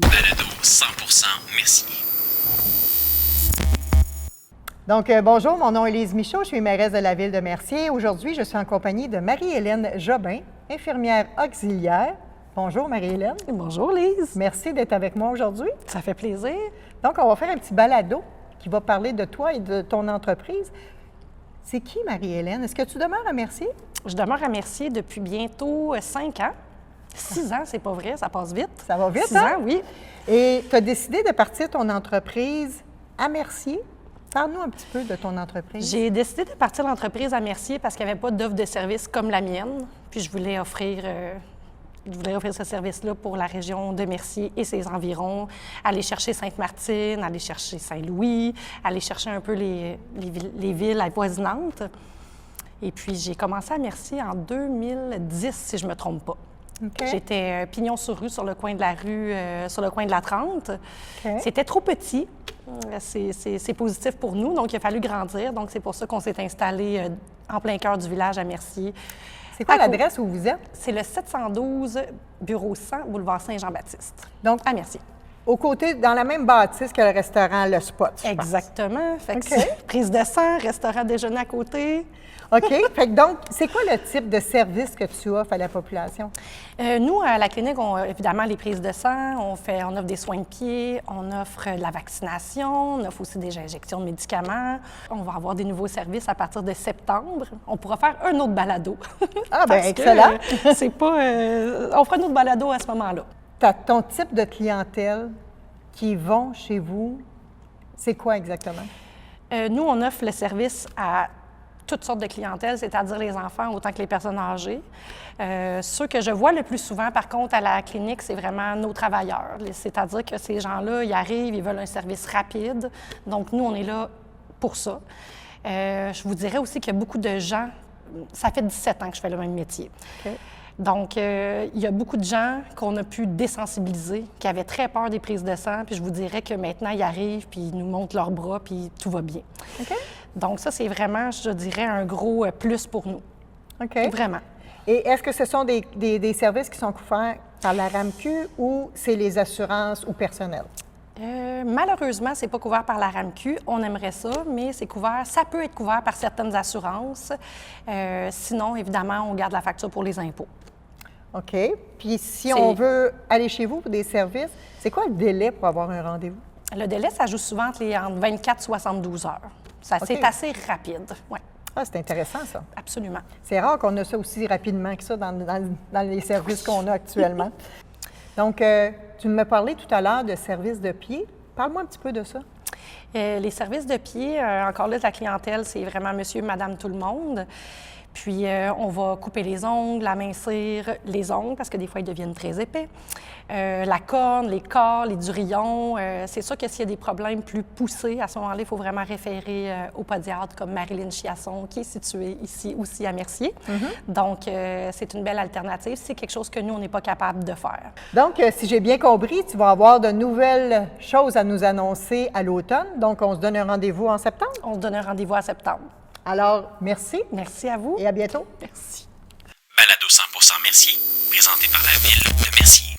Balado 100% Mercier. Donc, bonjour, mon nom est Lise Michaud, je suis mairesse de la ville de Mercier. Aujourd'hui, je suis en compagnie de Marie-Hélène Jobin, infirmière auxiliaire. Bonjour, Marie-Hélène. Bonjour, Lise. Merci d'être avec moi aujourd'hui. Ça fait plaisir. Donc, on va faire un petit balado qui va parler de toi et de ton entreprise. C'est qui, Marie-Hélène? Est-ce que tu demeures à Mercier? Je demeure à Mercier depuis bientôt 5 ans. 6 ans, c'est pas vrai, ça passe vite. Ça va vite, 6 hein? ans, oui. Et tu as décidé de partir ton entreprise à Mercier. Parle-nous un petit peu de ton entreprise. J'ai décidé de partir l'entreprise à Mercier parce qu'il n'y avait pas d'offre de service comme la mienne. Puis je voulais offrir ce service-là pour la région de Mercier et ses environs. Aller chercher Sainte-Martine, aller chercher Saint-Louis, aller chercher un peu les villes avoisinantes. Et puis j'ai commencé à Mercier en 2010, si je ne me trompe pas. OK. J'étais pignon sur rue sur le coin de la rue, sur le coin de la 30. OK. C'était trop petit. C'est positif pour nous, donc il a fallu grandir. Donc c'est pour ça qu'on s'est installé en plein cœur du village à Mercier. C'est quoi l'adresse où vous êtes? C'est le 712 bureau 100, boulevard Saint-Jean-Baptiste, Donc, à Mercier. au côté, dans la même bâtisse que le restaurant Le Spot. je pense. Exactement. Fait que OK. c'est prise de sang, restaurant déjeuner à côté. OK. Fait que donc, c'est quoi le type de service que tu offres à la population? Nous, à la clinique, on a évidemment les prises de sang, on offre des soins de pied, on offre de la vaccination, on offre aussi des injections de médicaments. On va avoir des nouveaux services à partir de septembre. On pourra faire un autre balado. Ah, bien, Parce que, excellent. c'est pas... on fera un autre balado à ce moment-là. Ton type de clientèle qui vont chez vous, c'est quoi exactement? Nous, on offre le service à toutes sortes de clientèle, c'est-à-dire les enfants autant que les personnes âgées. Ceux que je vois le plus souvent, par contre, à la clinique, c'est vraiment nos travailleurs. C'est-à-dire que ces gens-là, ils arrivent, ils veulent un service rapide. Donc, nous, on est là pour ça. Je vous dirais aussi qu'il y a beaucoup de gens... Ça fait 17 ans que je fais le même métier. OK. Donc, il y a beaucoup de gens qu'on a pu désensibiliser, qui avaient très peur des prises de sang, puis je vous dirais que maintenant, ils arrivent, puis ils nous montrent leurs bras, puis tout va bien. OK. Donc, ça, c'est vraiment, je dirais, un gros plus pour nous. OK. Vraiment. Et est-ce que ce sont des services qui sont couverts par la RAMQ ou c'est les assurances ou personnel? Malheureusement, c'est pas couvert par la RAMQ. On aimerait ça, mais c'est couvert. Ça peut être couvert par certaines assurances. Sinon, évidemment, on garde la facture pour les impôts. OK. Puis si on veut aller chez vous pour des services, c'est quoi le délai pour avoir un rendez-vous? Le délai, ça joue souvent entre 24 et 72 heures. Ça, OK. C'est assez rapide. Oui, Ah, c'est intéressant, ça. absolument. C'est rare qu'on a ça aussi rapidement que ça dans les services qu'on a actuellement. Donc, tu me parlais tout à l'heure de services de pied. Parle-moi un petit peu de ça. Les services de pied, encore là, la clientèle, c'est vraiment monsieur, madame, tout le monde. Puis, on va couper les ongles, amincir les ongles, parce que des fois, ils deviennent très épais. La corne, les corps, les durillons. C'est sûr que s'il y a des problèmes plus poussés, à ce moment-là, il faut vraiment référer au podiatre comme Marilyn Chiasson, qui est située ici aussi à Mercier. Donc, c'est une belle alternative. C'est quelque chose que nous, on n'est pas capable de faire. Donc, si j'ai bien compris, tu vas avoir de nouvelles choses à nous annoncer à l'automne. Donc, on se donne un rendez-vous en septembre. On se donne un rendez-vous en septembre. Alors, merci Merci à vous. et à bientôt. Merci. Balado 100% Mercier, présenté par la ville de Mercier.